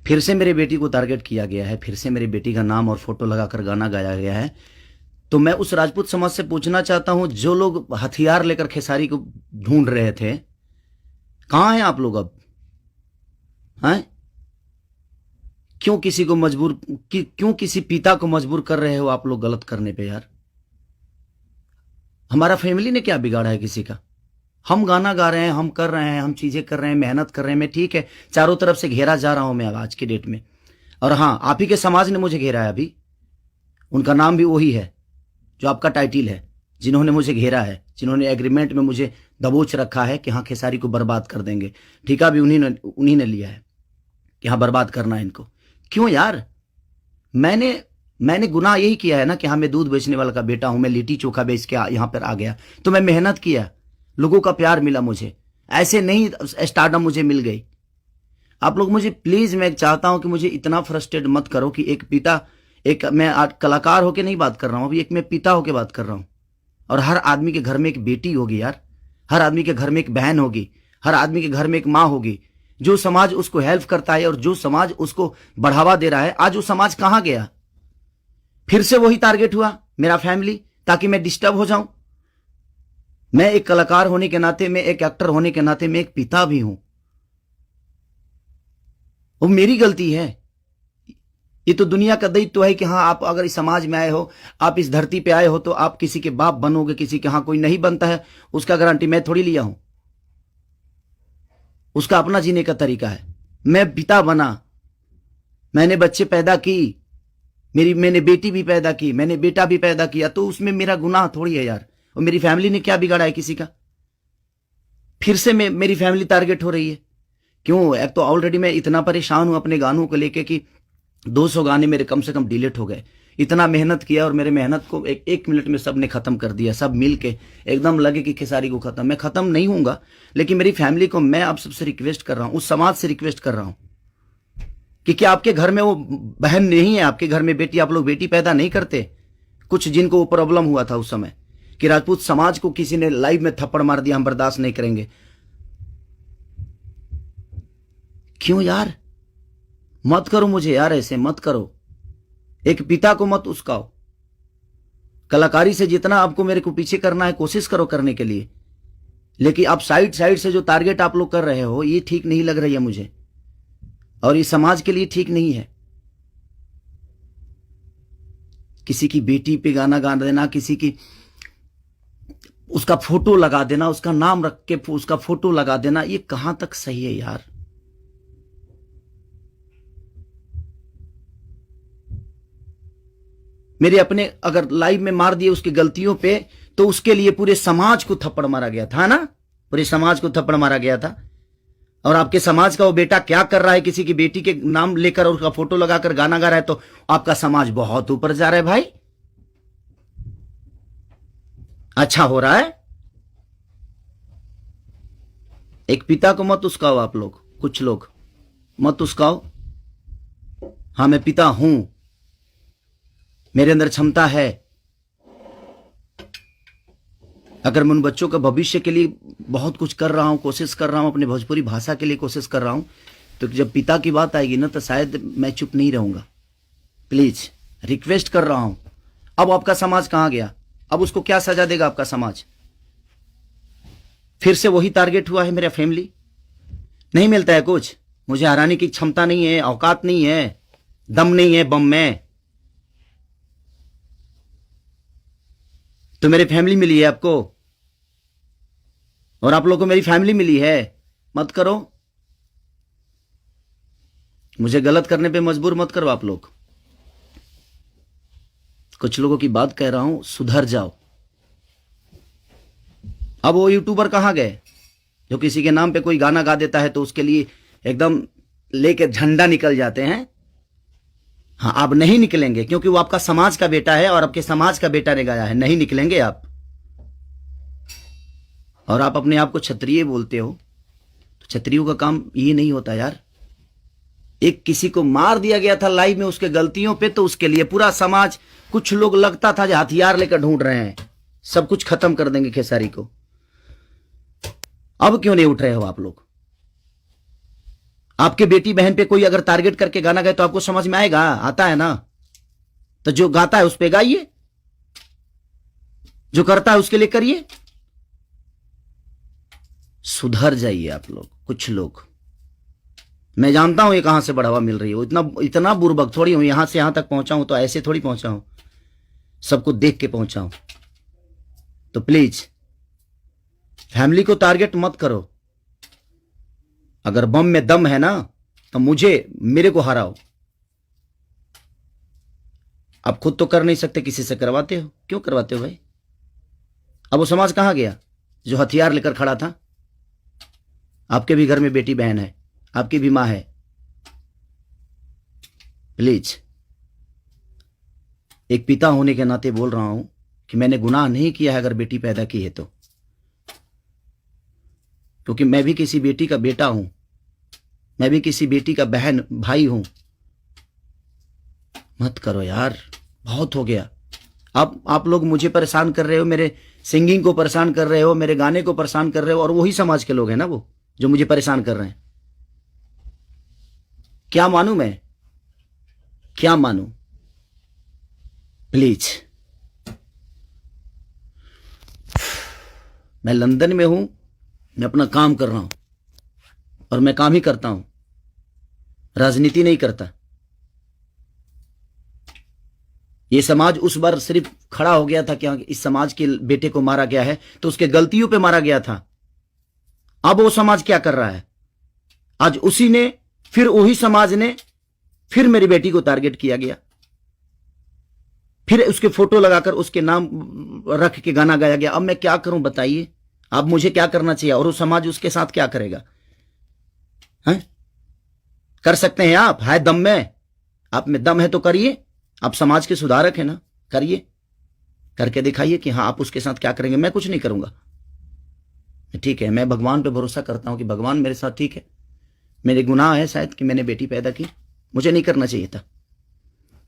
फिर से मेरे बेटी को टारगेट किया गया है, फिर से मेरी बेटी का नाम और फोटो लगाकर गाना गाया गया है। तो मैं उस राजपूत समाज से पूछना चाहता हूं, जो लोग हथियार लेकर खेसारी को ढूंढ रहे थे, कहां हैं आप लोग अब? हैं? क्यों किसी को मजबूर, क्यों किसी पिता को मजबूर कर रहे हो आप लोग गलत करने पे यार? हमारा फैमिली ने क्या बिगाड़ा है किसी का? हम गाना गा रहे हैं, हम कर रहे हैं, हम चीजें कर रहे हैं, मेहनत कर रहे हैं। मैं ठीक है, चारों तरफ से घेरा जा रहा हूं मैं आज की डेट में। और हाँ, आप ही के समाज ने मुझे घेरा है अभी। उनका नाम भी वही है जो आपका टाइटिल है, जिन्होंने मुझे घेरा है, जिन्होंने एग्रीमेंट में मुझे दबोच रखा है कि हाँ खेसारी को बर्बाद कर देंगे। ठेका भी उन्हीं ने लिया है कि हाँ बर्बाद करना है इनको। क्यों यार? मैंने गुनाह यही किया है ना कि हाँ मैं दूध बेचने वाला का बेटा हूं, मैं लिट्टी चोखा बेच के यहां पर आ गया, तो मैं मेहनत किया, लोगों का प्यार मिला मुझे। ऐसे नहीं स्टारडम मुझे मिल गई। आप लोग मुझे प्लीज, मैं चाहता हूं कि मुझे इतना फ्रस्ट्रेट मत करो कि एक पिता, एक मैं कलाकार होके नहीं बात कर रहा हूं, अभी एक मैं पिता होके बात कर रहा हूं। और हर आदमी के घर में एक बेटी होगी यार, हर आदमी के घर में एक बहन होगी, हर आदमी के घर में एक माँ होगी। जो समाज उसको हेल्प करता है और जो समाज उसको बढ़ावा दे रहा है, आज वो समाज कहां गया? फिर से वही टारगेट हुआ, मेरा फैमिली, ताकि मैं डिस्टर्ब हो जाऊं। मैं एक कलाकार होने के नाते, मैं एक एक्टर होने के नाते, मैं एक पिता भी हूं। वो मेरी गलती है। ये तो दुनिया का दायित्व है कि हाँ आप अगर इस समाज में आए हो, आप इस धरती पे आए हो, तो आप किसी के बाप बनोगे, किसी के। हाँ कोई नहीं बनता है उसका गारंटी मैं थोड़ी लिया हूं, उसका अपना जीने का तरीका है। मैं पिता बना, मैंने बच्चे पैदा की, मैंने बेटी भी पैदा की, मैंने बेटा भी पैदा किया, तो उसमें मेरा गुनाह थोड़ी है यार। और मेरी फैमिली ने क्या बिगाड़ा है किसी का? फिर से मेरी फैमिली टारगेट हो रही है। क्यों? एक तो ऑलरेडी मैं इतना परेशान हूं अपने गानों को लेके कि 200 गाने मेरे कम से कम डिलीट हो गए। इतना मेहनत किया और मेरे मेहनत को एक मिनट में सबने खत्म कर दिया। सब मिल के एकदम लगे कि खेसारी को खत्म। मैं खत्म नहीं होऊंगा, लेकिन मेरी फैमिली को मैं आप सबसे रिक्वेस्ट कर रहा हूं, उस समाज से रिक्वेस्ट कर रहा हूं कि क्या आपके घर में वो बहन नहीं है? आपके घर में बेटी, आप लोग बेटी पैदा नहीं करते? कुछ जिनको वो प्रॉब्लम हुआ था उस समय कि राजपूत समाज को किसी ने लाइव में थप्पड़ मार दिया, हम बर्दाश्त नहीं करेंगे। क्यों यार? मत करो मुझे यार, ऐसे मत करो। एक पिता को मत उस्काओ। कलाकारी से जितना आपको मेरे को पीछे करना है, कोशिश करो करने के लिए, लेकिन आप साइड से जो टारगेट आप लोग कर रहे हो, ये ठीक नहीं लग रही है मुझे, और ये समाज के लिए ठीक नहीं है। किसी की बेटी पे गाना गा देना, किसी की उसका फोटो लगा देना, उसका नाम रख के उसका फोटो लगा देना, ये कहां तक सही है यार? मेरे अपने अगर लाइव में मार दिए उसकी गलतियों पे, तो उसके लिए पूरे समाज को थप्पड़ मारा गया था ना, पूरे समाज को थप्पड़ मारा गया था। और आपके समाज का वो बेटा क्या कर रहा है? किसी की बेटी के नाम लेकर और उसका फोटो लगाकर गाना गा रहा है, तो आपका समाज बहुत ऊपर जा रहा है भाई। अच्छा हो रहा है। एक पिता को मत उस्काओ आप लोग, कुछ लोग मत उस्काओ। हाँ मैं पिता हूं, मेरे अंदर क्षमता है। अगर मैं उन बच्चों का भविष्य के लिए बहुत कुछ कर रहा हूं, कोशिश कर रहा हूं, अपने भोजपुरी भाषा के लिए कोशिश कर रहा हूं, तो जब पिता की बात आएगी ना, तो शायद मैं चुप नहीं रहूंगा। प्लीज रिक्वेस्ट कर रहा हूं। अब आपका समाज कहां गया? अब उसको क्या सजा देगा आपका समाज? फिर से वही टारगेट हुआ है मेरा फैमिली। नहीं मिलता है कुछ, मुझे हराने की क्षमता नहीं है, औकात नहीं है, दम नहीं है बम में। तो मेरी फैमिली मिली है आपको, और आप लोगों को मेरी फैमिली मिली है। मत करो मुझे, गलत करने पे मजबूर मत करो आप लोग। कुछ लोगों की बात कह रहा हूं, सुधर जाओ। अब वो यूट्यूबर कहां गए जो किसी के नाम पे कोई गाना गा देता है तो उसके लिए एकदम लेके झंडा निकल जाते हैं? हाँ अब नहीं निकलेंगे, क्योंकि वो आपका समाज का बेटा है और आपके समाज का बेटा ने गाया है। नहीं निकलेंगे आप। और आप अपने आप को क्षत्रिय बोलते हो, तो क्षत्रियों का काम ये नहीं होता यार। एक किसी को मार दिया गया था लाइव में उसके गलतियों पे, तो उसके लिए पूरा समाज, कुछ लोग लगता था जो हथियार लेकर ढूंढ रहे हैं, सब कुछ खत्म कर देंगे खेसारी को। अब क्यों नहीं उठ रहे हो आप लोग? आपके बेटी बहन पे कोई अगर टारगेट करके गाना गाए तो आपको समझ में आएगा? आता है ना? तो जो गाता है उस पे गाइए, जो करता है उसके लिए करिए। सुधर जाइए आप लोग, कुछ लोग। मैं जानता हूं ये कहां से बढ़ावा मिल रही है, इतना बुर्बक थोड़ी हूं। यहां से यहां तक पहुंचा हूं तो ऐसे थोड़ी पहुंचा हूं, सबको देख के पहुंचा हूं। तो प्लीज फैमिली को टारगेट मत करो। अगर बम में दम है ना तो मेरे को हराओ। आप खुद तो कर नहीं सकते, किसी से करवाते हो। क्यों करवाते हो भाई? अब वो समाज कहां गया जो हथियार लेकर खड़ा था? आपके भी घर में बेटी बहन है, आपकी भी मां है। प्लीज, एक पिता होने के नाते बोल रहा हूं कि मैंने गुनाह नहीं किया है अगर बेटी पैदा की है तो, क्योंकि मैं भी किसी बेटी का बेटा हूं, मैं भी किसी बेटी का बहन भाई हूं। मत करो यार, बहुत हो गया। आप लोग मुझे परेशान कर रहे हो, मेरे सिंगिंग को परेशान कर रहे हो, मेरे गाने को परेशान कर रहे हो, और वही समाज के लोग हैं ना वो जो मुझे परेशान कर रहे हैं। क्या मानूं मैं? क्या मानूं? प्लीज, मैं लंदन में हूं, मैं अपना काम कर रहा हूं और मैं काम ही करता हूं, राजनीति नहीं करता। ये समाज उस बार सिर्फ खड़ा हो गया था कि इस समाज के बेटे को मारा गया है तो उसके गलतियों पे मारा गया था। अब वो समाज क्या कर रहा है? आज उसी ने, फिर वही समाज ने, फिर मेरी बेटी को टारगेट किया गया, फिर उसके फोटो लगाकर उसके नाम रख के गाना गाया गया। अब मैं क्या करूं बताइए? अब मुझे क्या करना चाहिए और वो समाज उसके साथ क्या करेगा? हैं? कर सकते हैं आप? है दम में? आप में दम है तो करिए। आप समाज के सुधारक हैं ना, करिए, करके दिखाइए कि हाँ आप उसके साथ क्या करेंगे। मैं कुछ नहीं करूंगा, ठीक है। मैं भगवान पे भरोसा करता हूं कि भगवान मेरे साथ ठीक है। मेरे गुनाह है शायद कि मैंने बेटी पैदा की, मुझे नहीं करना चाहिए था,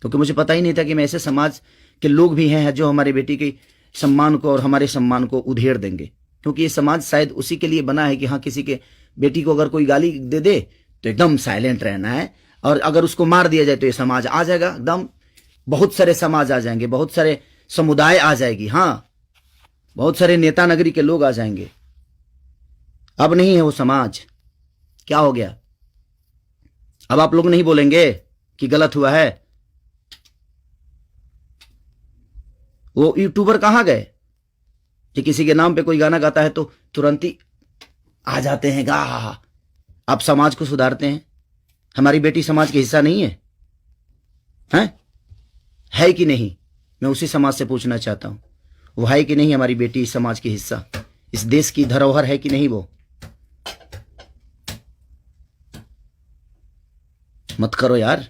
क्योंकि मुझे पता ही नहीं था कि मैं ऐसे समाज के लोग भी हैं जो हमारे बेटी के सम्मान को और हमारे सम्मान को उधेड़ देंगे। क्योंकि ये समाज शायद उसी के लिए बना है कि हाँ किसी के बेटी को अगर कोई गाली दे दे तो एकदम साइलेंट रहना है, और अगर उसको मार दिया जाए तो ये समाज आ जाएगा एकदम। बहुत सारे समाज आ जाएंगे, बहुत सारे समुदाय आ जाएगी, हाँ बहुत सारे नेता नगरी के लोग आ जाएंगे। अब नहीं है वो समाज। क्या हो गया? अब आप लोग नहीं बोलेंगे कि गलत हुआ है? वो यूट्यूबर कहां गए कि किसी के नाम पे कोई गाना गाता है तो तुरंत ही आ जाते हैं गा? आप समाज को सुधारते हैं। हमारी बेटी समाज का हिस्सा नहीं है? है कि नहीं? मैं उसी समाज से पूछना चाहता हूं, वो है कि नहीं हमारी बेटी इस समाज की हिस्सा, इस देश की धरोहर है कि नहीं? वो मत करो यार।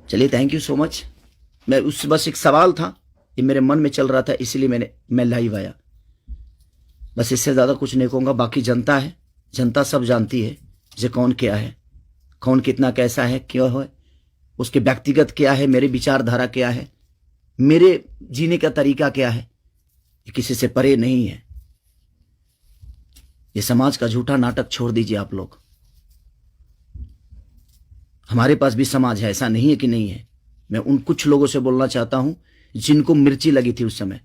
चलिए, थैंक यू सो मच। बस एक सवाल था, ये मेरे मन में चल रहा था, इसलिए मैं लाइव आया। बस इससे ज्यादा कुछ नहीं कहूंगा। बाकी जनता है, जनता सब जानती है जे कौन क्या है, कौन कितना कैसा है, क्यों है, उसके व्यक्तिगत क्या है, मेरे विचारधारा क्या है, मेरे जीने का तरीका क्या है, ये किसी से परे नहीं है। ये समाज का झूठा नाटक छोड़ दीजिए आप लोग। हमारे पास भी समाज है, ऐसा नहीं है कि नहीं है। मैं उन कुछ लोगों से बोलना चाहता हूं जिनको मिर्ची लगी थी उस समय,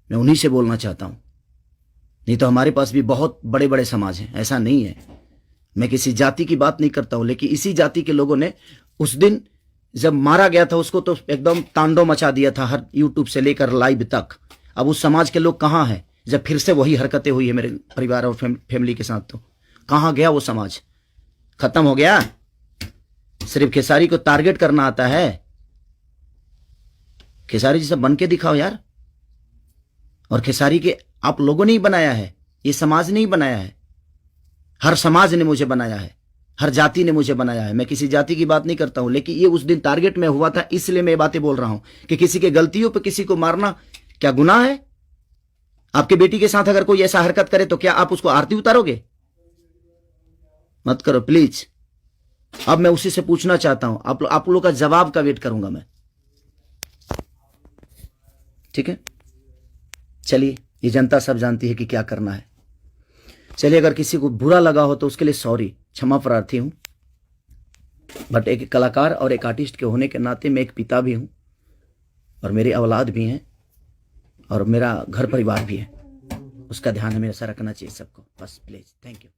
मैं उन्हीं से बोलना चाहता हूं। नहीं तो हमारे पास भी बहुत बड़े बड़े समाज हैं, ऐसा नहीं है। मैं किसी जाति की बात नहीं करता हूं, लेकिन इसी जाति के लोगों ने उस दिन जब मारा गया था उसको तो एकदम तांडव मचा दिया था, हर यूट्यूब से लेकर लाइव तक। अब उस समाज के लोग कहां हैं जब फिर से वही हरकतें हुई है मेरे परिवार और फैमिली के साथ? तो कहां गया वो समाज? खत्म हो गया? सिर्फ खेसारी को टारगेट करना आता है? खेसारी जैसा बन के दिखाओ यार। और खेसारी के आप लोगों ने ही बनाया है, ये समाज ने ही बनाया है। हर समाज ने मुझे बनाया है, हर जाति ने मुझे बनाया है। मैं किसी जाति की बात नहीं करता हूं, लेकिन ये उस दिन टारगेट में हुआ था, इसलिए मैं ये बातें बोल रहा हूं कि किसी के गलतियों पर किसी को मारना क्या गुनाह है? आपके बेटी के साथ अगर कोई ऐसा हरकत करे तो क्या आप उसको आरती उतारोगे? मत करो प्लीज। अब मैं उसी से पूछना चाहता हूं, आप लोगों का जवाब का वेट करूंगा मैं, ठीक है? चलिए, ये जनता सब जानती है कि क्या करना है। चलिए, अगर किसी को बुरा लगा हो तो उसके लिए सॉरी। क्षमा प्रार्थी हूँ, बट एक कलाकार और एक आर्टिस्ट के होने के नाते मैं एक पिता भी हूँ और मेरी औलाद भी हैं और मेरा घर परिवार भी है, उसका ध्यान हमेशा रखना चाहिए सबको। बस प्लीज़, थैंक यू।